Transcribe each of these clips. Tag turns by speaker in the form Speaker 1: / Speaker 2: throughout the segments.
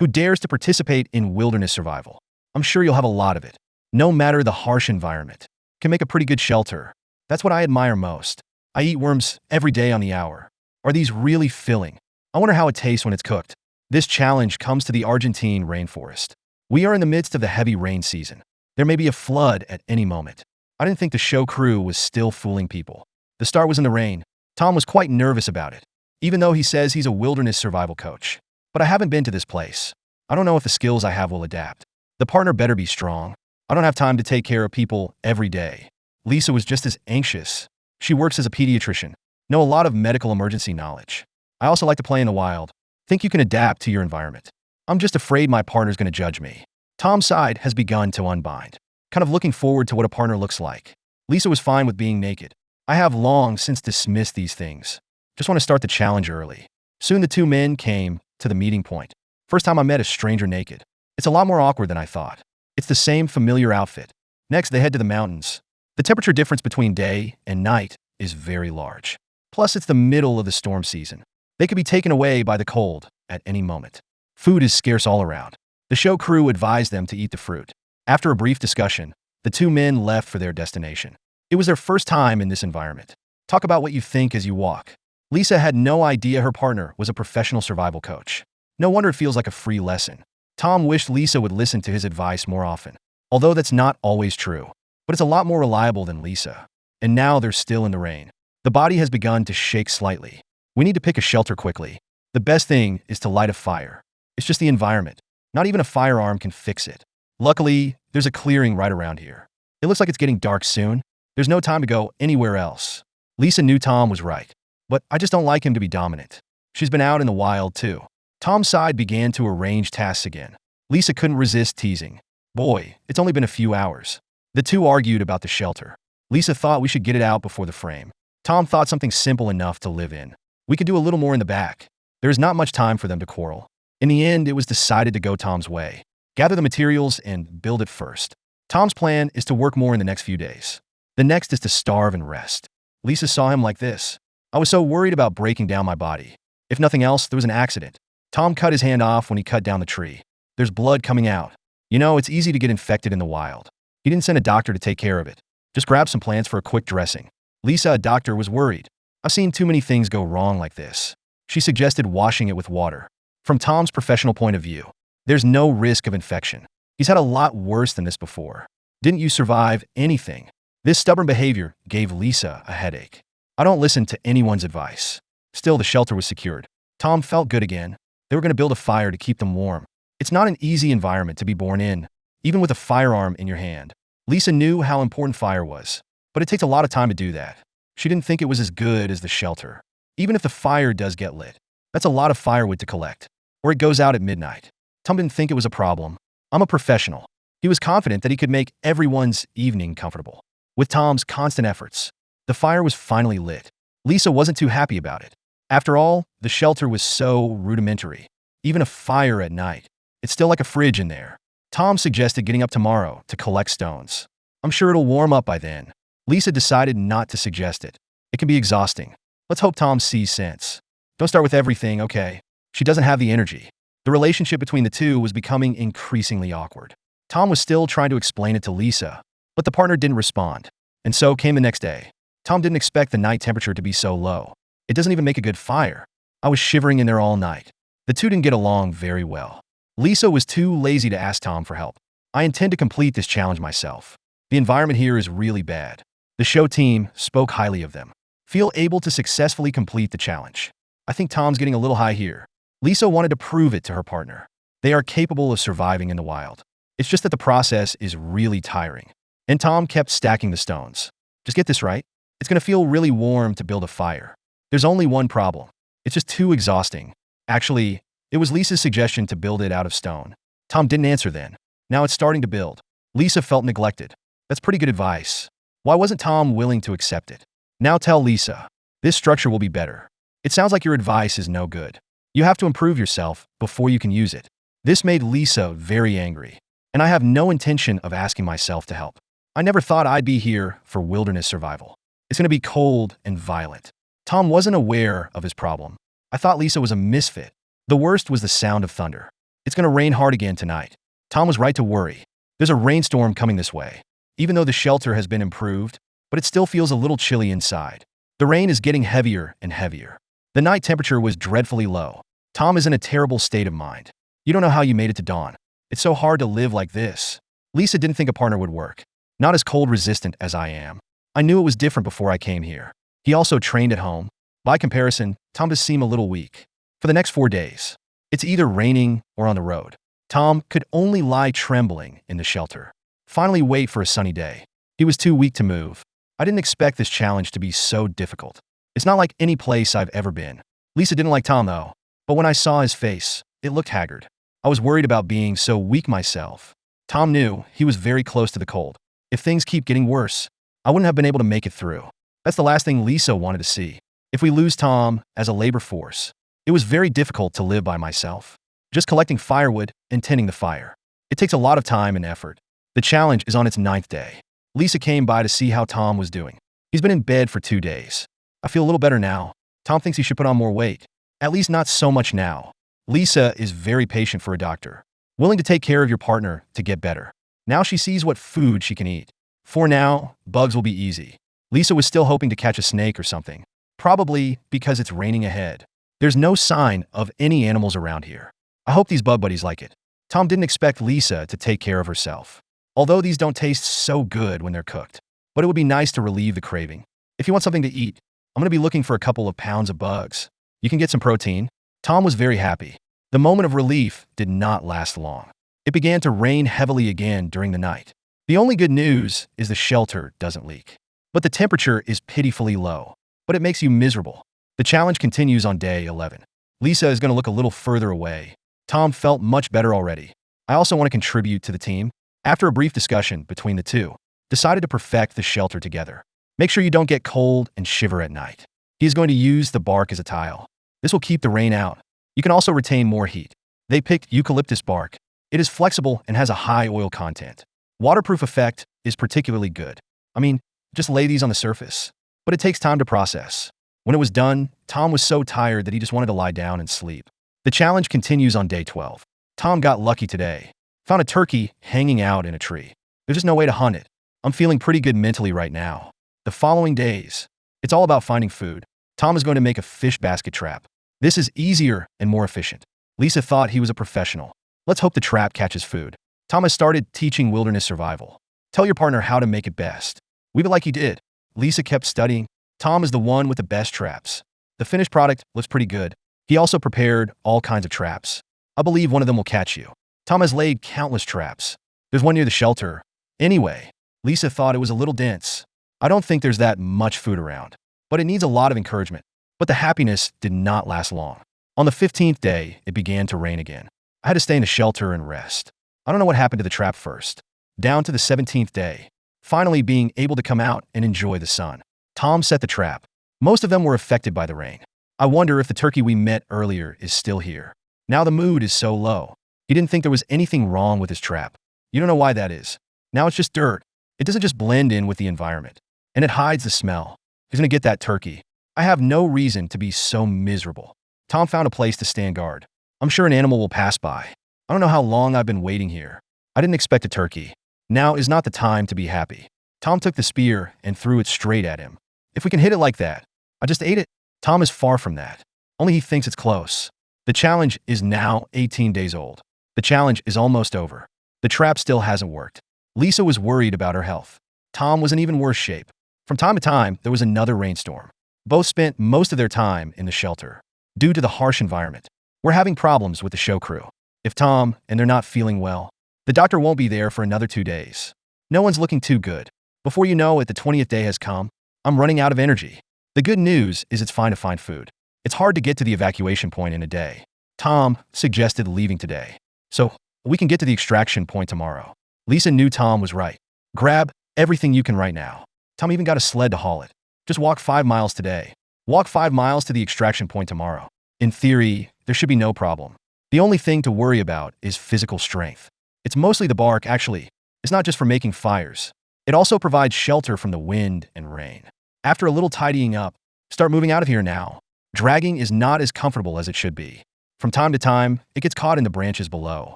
Speaker 1: Who dares to participate in wilderness survival? I'm sure you'll have a lot of it. No matter the harsh environment, can make a pretty good shelter. That's what I admire most. I eat worms every day on the hour. Are these really filling? I wonder how it tastes when it's cooked. This challenge comes to the Argentine rainforest. We are in the midst of the heavy rain season. There may be a flood at any moment. I didn't think the show crew was still fooling people. The start was in the rain. Tom was quite nervous about it, even though he says he's a wilderness survival coach. But I haven't been to this place. I don't know if the skills I have will adapt. The partner better be strong. I don't have time to take care of people every day. Lisa was just as anxious. She works as a pediatrician, know a lot of medical emergency knowledge. I also like to play in the wild. Think you can adapt to your environment. I'm just afraid my partner's going to judge me. Tom's side has begun to unbind, kind of looking forward to what a partner looks like. Lisa was fine with being naked. I have long since dismissed these things. Just want to start the challenge early. Soon the two men came to the meeting point. First time I met a stranger naked. It's a lot more awkward than I thought. It's the same familiar outfit. Next, they head to the mountains. The temperature difference between day and night is very large. Plus, it's the middle of the storm season. They could be taken away by the cold at any moment. Food is scarce all around. The show crew advised them to eat the fruit. After a brief discussion, the two men left for their destination. It was their first time in this environment. Talk about what you think as you walk. Lisa had no idea her partner was a professional survival coach. No wonder it feels like a free lesson. Tom wished Lisa would listen to his advice more often, although that's not always true. But it's a lot more reliable than Lisa. And now they're still in the rain. The body has begun to shake slightly. We need to pick a shelter quickly. The best thing is to light a fire. It's just the environment. Not even a firearm can fix it. Luckily, there's a clearing right around here. It looks like it's getting dark soon. There's no time to go anywhere else. Lisa knew Tom was right, but I just don't like him to be dominant. She's been out in the wild too. Tom's side began to arrange tasks again. Lisa couldn't resist teasing. Boy, it's only been a few hours. The two argued about the shelter. Lisa thought we should get it out before the frame. Tom thought something simple enough to live in. We could do a little more in the back. There is not much time for them to quarrel. In the end, it was decided to go Tom's way. Gather the materials and build it first. Tom's plan is to work more in the next few days. The next is to starve and rest. Lisa saw him like this. I was so worried about breaking down my body. If nothing else, there was an accident. Tom cut his hand off when he cut down the tree. There's blood coming out. You know, it's easy to get infected in the wild. He didn't send a doctor to take care of it. Just grab some plants for a quick dressing. Lisa, a doctor, was worried. I've seen too many things go wrong like this. She suggested washing it with water. From Tom's professional point of view, there's no risk of infection. He's had a lot worse than this before. Didn't you survive anything? This stubborn behavior gave Lisa a headache. I don't listen to anyone's advice. Still, the shelter was secured. Tom felt good again. They were going to build a fire to keep them warm. It's not an easy environment to be born in, even with a firearm in your hand. Lisa knew how important fire was, but it takes a lot of time to do that. She didn't think it was as good as the shelter. Even if the fire does get lit, that's a lot of firewood to collect, or it goes out at midnight. Tom didn't think it was a problem. I'm a professional. He was confident that he could make everyone's evening comfortable. With Tom's constant efforts, the fire was finally lit. Lisa wasn't too happy about it. After all, the shelter was so rudimentary. Even a fire at night. It's still like a fridge in there. Tom suggested getting up tomorrow to collect stones. I'm sure it'll warm up by then. Lisa decided not to suggest it. It can be exhausting. Let's hope Tom sees sense. Don't start with everything, okay? She doesn't have the energy. The relationship between the two was becoming increasingly awkward. Tom was still trying to explain it to Lisa, but the partner didn't respond. And so came the next day. Tom didn't expect the night temperature to be so low. It doesn't even make a good fire. I was shivering in there all night. The two didn't get along very well. Lisa was too lazy to ask Tom for help. I intend to complete this challenge myself. The environment here is really bad. The show team spoke highly of them. Feel able to successfully complete the challenge. I think Tom's getting a little high here. Lisa wanted to prove it to her partner. They are capable of surviving in the wild. It's just that the process is really tiring. And Tom kept stacking the stones. Just get this right. It's going to feel really warm to build a fire. There's only one problem. It's just too exhausting. Actually, it was Lisa's suggestion to build it out of stone. Tom didn't answer then. Now it's starting to build. Lisa felt neglected. That's pretty good advice. Why wasn't Tom willing to accept it? Now tell Lisa. This structure will be better. It sounds like your advice is no good. You have to improve yourself before you can use it. This made Lisa very angry. And I have no intention of asking myself to help. I never thought I'd be here for wilderness survival. It's going to be cold and violent. Tom wasn't aware of his problem. I thought Lisa was a misfit. The worst was the sound of thunder. It's going to rain hard again tonight. Tom was right to worry. There's a rainstorm coming this way. Even though the shelter has been improved, but it still feels a little chilly inside. The rain is getting heavier and heavier. The night temperature was dreadfully low. Tom is in a terrible state of mind. You don't know how you made it to dawn. It's so hard to live like this. Lisa didn't think a partner would work. Not as cold resistant as I am. I knew it was different before I came here. He also trained at home. By comparison, Tom does seem a little weak. For the next 4 days, it's either raining or on the road. Tom could only lie trembling in the shelter. Finally wait for a sunny day. He was too weak to move. I didn't expect this challenge to be so difficult. It's not like any place I've ever been. Lisa didn't like Tom though, but when I saw his face, it looked haggard. I was worried about being so weak myself. Tom knew he was very close to the cold. If things keep getting worse, I wouldn't have been able to make it through. That's the last thing Lisa wanted to see. If we lose Tom as a labor force, it was very difficult to live by myself. Just collecting firewood and tending the fire. It takes a lot of time and effort. The challenge is on its 9th day. Lisa came by to see how Tom was doing. He's been in bed for 2 days. I feel a little better now. Tom thinks he should put on more weight. At least not so much now. Lisa is very patient for a doctor, willing to take care of your partner to get better. Now she sees what food she can eat. For now, bugs will be easy. Lisa was still hoping to catch a snake or something, probably because it's raining ahead. There's no sign of any animals around here. I hope these bug buddies like it. Tom didn't expect Lisa to take care of herself. Although these don't taste so good when they're cooked, but it would be nice to relieve the craving. If you want something to eat, I'm going to be looking for a couple of pounds of bugs. You can get some protein. Tom was very happy. The moment of relief did not last long. It began to rain heavily again during the night. The only good news is the shelter doesn't leak. But the temperature is pitifully low, but it makes you miserable. The challenge continues on day 11. Lisa is going to look a little further away. Tom felt much better already. I also want to contribute to the team. After a brief discussion between the two, decided to perfect the shelter together. Make sure you don't get cold and shiver at night. He is going to use the bark as a tile. This will keep the rain out. You can also retain more heat. They picked eucalyptus bark. It is flexible and has a high oil content. Waterproof effect is particularly good. I mean, just lay these on the surface. But it takes time to process. When it was done, Tom was so tired that he just wanted to lie down and sleep. The challenge continues on day 12. Tom got lucky today. Found a turkey hanging out in a tree. There's just no way to hunt it. I'm feeling pretty good mentally right now. The following days, it's all about finding food. Tom is going to make a fish basket trap. This is easier and more efficient. Lisa thought he was a professional. Let's hope the trap catches food. Tom has started teaching wilderness survival. Tell your partner how to make it best. Leave it like he did. Lisa kept studying. Tom is the one with the best traps. The finished product looks pretty good. He also prepared all kinds of traps. I believe one of them will catch you. Tom has laid countless traps. There's one near the shelter. Anyway, Lisa thought it was a little dense. I don't think there's that much food around, but it needs a lot of encouragement. But the happiness did not last long. On the 15th day, it began to rain again. I had to stay in the shelter and rest. I don't know what happened to the trap first. Down to the 17th day, finally being able to come out and enjoy the sun. Tom set the trap. Most of them were affected by the rain. I wonder if the turkey we met earlier is still here. Now the mood is so low. He didn't think there was anything wrong with his trap. You don't know why that is. Now it's just dirt. It doesn't just blend in with the environment. And it hides the smell. He's going to get that turkey. I have no reason to be so miserable. Tom found a place to stand guard. I'm sure an animal will pass by. I don't know how long I've been waiting here. I didn't expect a turkey. Now is not the time to be happy. Tom took the spear and threw it straight at him. If we can hit it like that, I just ate it. Tom is far from that. Only he thinks it's close. The challenge is now 18 days old. The challenge is almost over. The trap still hasn't worked. Lisa was worried about her health. Tom was in even worse shape. From time to time, there was another rainstorm. Both spent most of their time in the shelter. Due to the harsh environment, we're having problems with the show crew. If Tom and they're not feeling well, the doctor won't be there for another 2 days. No one's looking too good. Before you know it, the 20th day has come. I'm running out of energy. The good news is it's fine to find food. It's hard to get to the evacuation point in a day. Tom suggested leaving today, so we can get to the extraction point tomorrow. Lisa knew Tom was right. Grab everything you can right now. Tom even got a sled to haul it. Just walk 5 miles today. Walk 5 miles to the extraction point tomorrow. In theory, there should be no problem. The only thing to worry about is physical strength. It's mostly the bark, actually. It's not just for making fires. It also provides shelter from the wind and rain. After a little tidying up, start moving out of here now. Dragging is not as comfortable as it should be. From time to time, it gets caught in the branches below.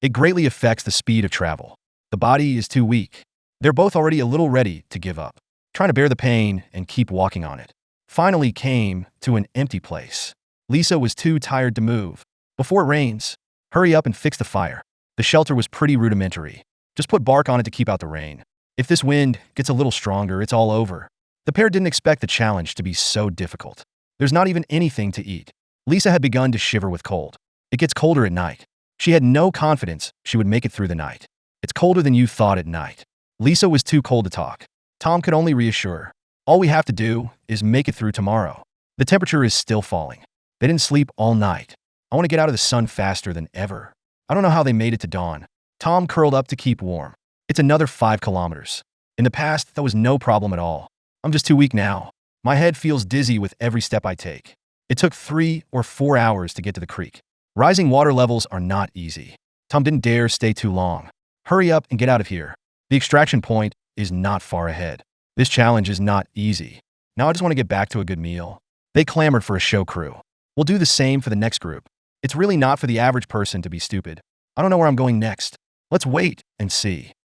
Speaker 1: It greatly affects the speed of travel. The body is too weak. They're both already a little ready to give up, trying to bear the pain and keep walking on it. Finally came to an empty place. Lisa was too tired to move. Before it rains, hurry up and fix the fire. The shelter was pretty rudimentary. Just put bark on it to keep out the rain. If this wind gets a little stronger, it's all over. The pair didn't expect the challenge to be so difficult. There's not even anything to eat. Lisa had begun to shiver with cold. It gets colder at night. She had no confidence she would make it through the night. It's colder than you thought at night. Lisa was too cold to talk. Tom could only reassure her. All we have to do is make it through tomorrow. The temperature is still falling. They didn't sleep all night. I want to get out of the sun faster than ever. I don't know how they made it to dawn. Tom curled up to keep warm. It's another 5 kilometers. In the past, that was no problem at all. I'm just too weak now. My head feels dizzy with every step I take. It took 3 or 4 hours to get to the creek. Rising water levels are not easy. Tom didn't dare stay too long. Hurry up and get out of here. The extraction point is not far ahead. This challenge is not easy. Now I just want to get back to a good meal. They clamored for a show crew. We'll do the same for the next group. It's really not for the average person to be stupid. I don't know where I'm going next. Let's wait and see.